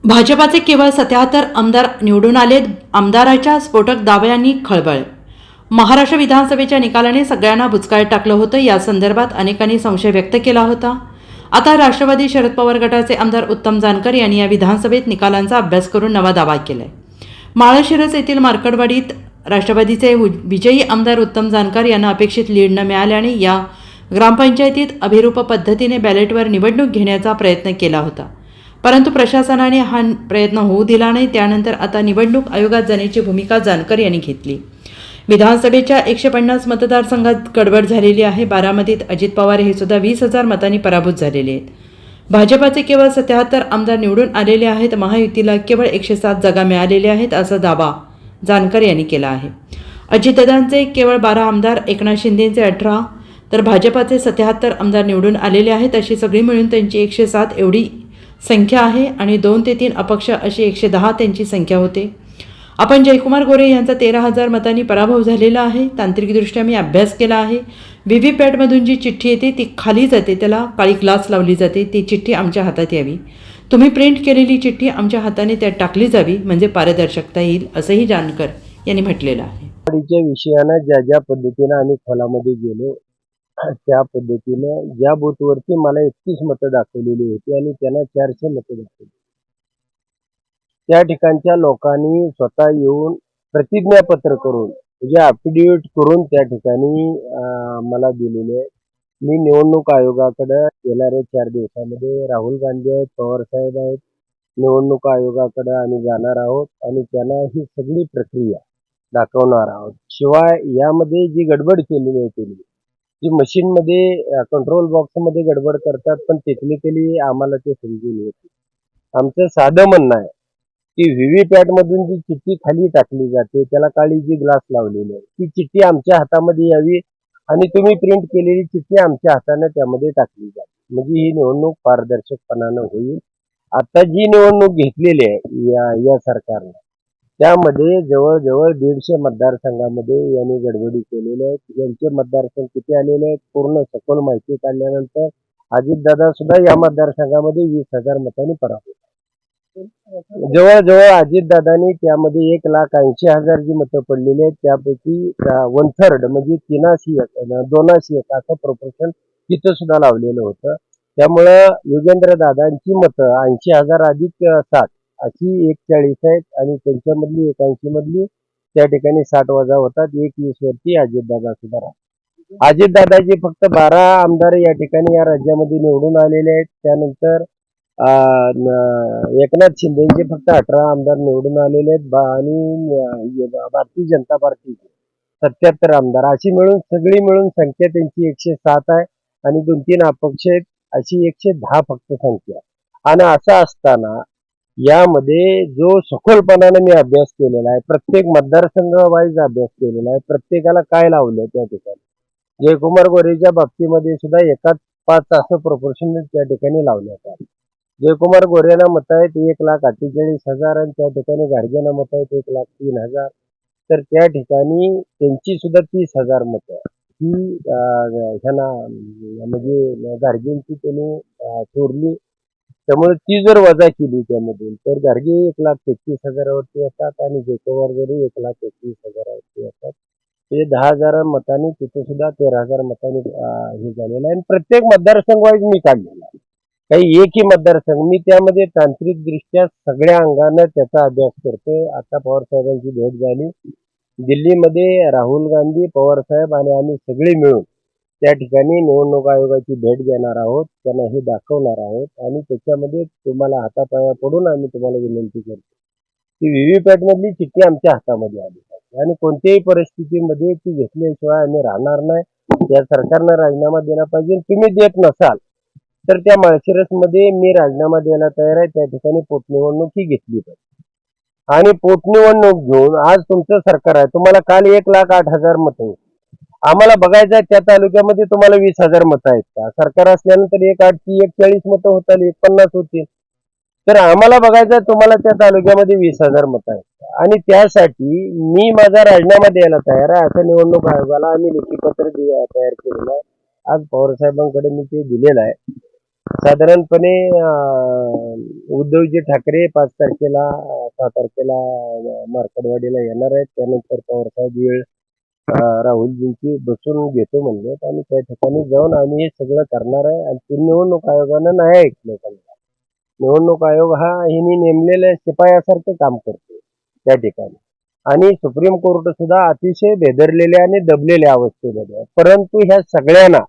भाजपाचे केवळ 77 आमदार निवडून आलेत. आमदाराच्या स्फोटक दाव्यांनी खळबळ. महाराष्ट्र विधानसभेच्या निकालाने सगळ्यांना बुचकाळत टाकलं होतं. या संदर्भात अनेकांनी संशय व्यक्त केला होता. आता राष्ट्रवादी शरद पवार गटाचे आमदार उत्तम जानकर यांनी या विधानसभेत निकालांचा अभ्यास करून नवा दावा केलाय. माळशिरस येथील मार्कडवाडीत राष्ट्रवादीचे विजयी आमदार उत्तम जानकर यांना अपेक्षित लीड न मिळाल्याने या ग्रामपंचायतीत अभिरूप पद्धतीने बॅलेटवर निवडणूक घेण्याचा प्रयत्न केला होता. परंतु प्रशासनाने हा प्रयत्न होऊ दिला नाही. त्यानंतर आता निवडणूक आयोगात जाण्याची भूमिका जानकर यांनी घेतली. विधानसभेच्या 150 मतदारसंघात गडबड झालेली आहे. बारामतीत अजित पवार हे सुद्धा 20,000 मतांनी पराभूत झालेले आहेत. भाजपाचे केवळ 77 आमदार निवडून आलेले आहेत. महायुतीला केवळ 107 जागा मिळालेल्या आहेत असा दावा जानकर यांनी केला आहे. अजितदादांचे केवळ 12 आमदार, एकनाथ शिंदेचे 18 तर भाजपाचे 77 आमदार निवडून आलेले आहेत. अशी सगळी मिळून त्यांची 107 एवढी संख्या आहे आणि 2 ते 3 अपक्ष अशी 110 त्यांची संख्या होते. आपण जयकुमार गोरे यांचा 13,000 मतांनी पराभव झालेला आहे. तांत्रिकदृष्ट्या मी अभ्यास केला आहे. व्हीव्हीपॅटमधून जी चिठ्ठी येते ती खाली जाते, त्याला काळी ग्लास लावली जाते. ती चिठ्ठी आमच्या हातात यावी. तुम्ही प्रिंट केलेली चिठ्ठी आमच्या हाताने त्यात टाकली जावी म्हणजे पारदर्शकता येईल, असंही जानकर यांनी म्हटलेलं आहे. विषयानं ज्या ज्या पद्धतीनं आम्ही खोलामध्ये गेलो त्या पद्धतीनं ज्या बूथवरती मला 31 मतं दाखवलेली होती आणि त्यांना 400 मतं दाखवली, त्या ठिकाणच्या लोकांनी स्वतः येऊन प्रतिज्ञापत्र करून म्हणजे अफिडेविट करून त्या ठिकाणी मला दिलेले. मी निवडणूक आयोगाकडे येणाऱ्या 4 दिवसामध्ये राहुल गांधी आहेत, पवार साहेब आहेत, निवडणूक आयोगाकडे आम्ही जाणार आहोत आणि त्यांना ही सगळी प्रक्रिया दाखवणार आहोत. शिवाय यामध्ये जी गडबड केलेली आहे, जी मशीनमध्ये कंट्रोल बॉक्समध्ये गडबड करतात, पण टेक्निकली आम्हाला ते समजून येते. आमचं साधं म्हणणं आहे की व्हीव्हीपॅट मधून जी चिठ्ठी खाली टाकली जाते त्याला काळी जी ग्लास लावलेली आहे, ती चिठ्ठी आमच्या हातामध्ये यावी आणि तुम्ही प्रिंट केलेली चिठ्ठी आमच्या हाताने त्यामध्ये टाकली जाते, म्हणजे ही निवडणूक पारदर्शकपणानं होईल. आता जी निवडणूक घेतलेली आहे या सरकारनं, त्यामध्ये जवळजवळ 150 मतदारसंघामध्ये यांनी गडबडी केलेल्या आहेत. यांचे मतदारसंघ किती आलेले आहेत पूर्ण सखोल माहिती काढल्यानंतर अजितदादा सुद्धा या मतदारसंघामध्ये 20,000 मतांनी पराभूत. जवळजवळ अजितदादांनी त्यामध्ये 1,80,000 जी मतं पडलेली आहेत त्यापैकी 1/3 म्हणजे 2/1 असं प्रोपोर्शन तिथं सुद्धा लावलेलं होतं. त्यामुळं योगेंद्र दादांची मतं 80,000 अधिक 7 अशी 41 आहेत आणि त्यांच्यामधली 81 मधली त्या ठिकाणी 60 वजा होतात. 21 वरती अजितदादा सुद्धा राहतात. अजितदादाचे फक्त 12 आमदार या ठिकाणी या राज्यामध्ये निवडून आलेले आहेत. त्यानंतर एकनाथ शिंदेचे फक्त 18 आमदार निवडून आलेले आहेत आणि भारतीय जनता पार्टीचे 77 आमदार, अशी मिळून सगळी मिळून संख्या त्यांची 107 आहे आणि 2-3 अपक्ष आहेत, अशी 110 फक्त संख्या. आणि असं असताना यामध्ये जो सखोलपणाने मी अभ्यास केलेला आहे, प्रत्येक मतदारसंघ वाईज अभ्यास केलेला आहे, प्रत्येकाला काय लावलं त्या ठिकाणी जयकुमार गोरेच्या बाबतीमध्ये सुद्धा 1:5 असं प्रोपोर्शन त्या ठिकाणी लावण्यात आलं. जयकुमार गोरेला मत आहेत 1,48,000 आणि त्या ठिकाणी गाडगेंना मत आहेत 1,03,000. तर त्या ठिकाणी त्यांची सुद्धा 30,000 मतं ही ह्यांना म्हणजे गाडगेंची त्यांनी चोरली. त्यामुळे ती जर वजा केली त्यामधून तर गाडगे 1,33,000 वरती येतात आणि जयकुमार गोरे 1,31,000 वरती येतात. ते 10,000 मतांनी तिथे सुद्धा 13,000 मतांनी हे झालेलं आहे. आणि प्रत्येक मतदारसंघ वाईज मी काढलेला आहे, काही एकही मतदारसंघ मी त्यामध्ये तांत्रिकदृष्ट्या सगळ्या अंगानं त्याचा अभ्यास करतोय. आता पवार साहेबांची भेट झाली दिल्लीमध्ये, राहुल गांधी, पवार साहेब आणि आम्ही सगळे मिळून त्या ठिकाणी निवडणूक आयोगाची भेट घेणार आहोत, त्यांना हे दाखवणार आहोत आणि त्याच्यामध्ये तुम्हाला हातापाया पडून आम्ही तुम्हाला विनंती करतो की व्हीव्हीपॅट मधली चिठ्ठी आमच्या हातामध्ये आली पाहिजे आणि कोणत्याही परिस्थितीमध्ये ती घेतल्याशिवाय आम्ही राहणार नाही. या सरकारनं राजीनामा दिला पाहिजे. तुम्ही देत नसाल तर त्या माळशिरसमध्ये मी राजीनामा द्यायला तयार आहे. त्या ठिकाणी पोटनिवडणूक ही घेतली पाहिजे आणि पोटनिवडणूक घेऊन आज तुमचं सरकार आहे, तुम्हाला काल 1,08,000 मतं होती. आम्हाला बघायचं आहे त्या तालुक्यामध्ये तुम्हाला 20,000 मतं आहेत का? सरकार असल्यानंतर 1,40 मतं होतील, 150 होतील. तर आम्हाला बघायचं तुम्हाला त्या तालुक्यामध्ये 20,000 मतं आहेत आणि त्यासाठी मी माझा राजीनामा द्यायला तयार आहे असं निवडणूक आयोगाला आम्ही लेखी पत्र तयार केलेलं आहे. आज पवार साहेबांकडे मी ते दिलेलं आहे. साधारणपणे उद्धवजी ठाकरे 5 तारखेला 6 तारखेला मार्कडवाडीला येणार आहेत. त्यानंतर पवारसाहेब वेळ राहुलजींची बसून घेतो म्हणलेत आणि त्या ठिकाणी जाऊन आम्ही हे सगळं करणार आहे आणि ते निवडणूक आयोगानं नाही ऐकलं त्यांना. निवडणूक आयोग हा ह्यांनी नेमलेल्या शिपायासारखं काम करतो त्या ठिकाणी आणि सुप्रीम कोर्ट सुद्धा अतिशय भेदरलेल्या आणि दबलेल्या अवस्थेमध्ये आहे. परंतु ह्या सगळ्यांना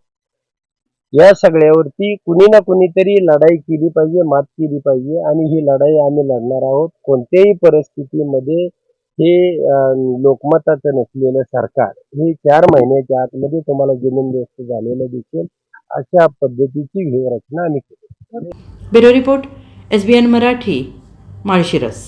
या सगळ्यावरती कुणी ना कुणीतरी लढाई केली पाहिजे, मात केली पाहिजे आणि ही लढाई आम्ही लढणार आहोत. कोणत्याही परिस्थितीमध्ये हे लोकमताचं नसलेलं सरकार हे 4 महिन्याच्या आतमध्ये तुम्हाला जमीनदोस्त झालेलं दिसेल. अशा पद्धतीची व्यूहरचना आम्ही केली. Bureau report SBN Marathi, Malshiras.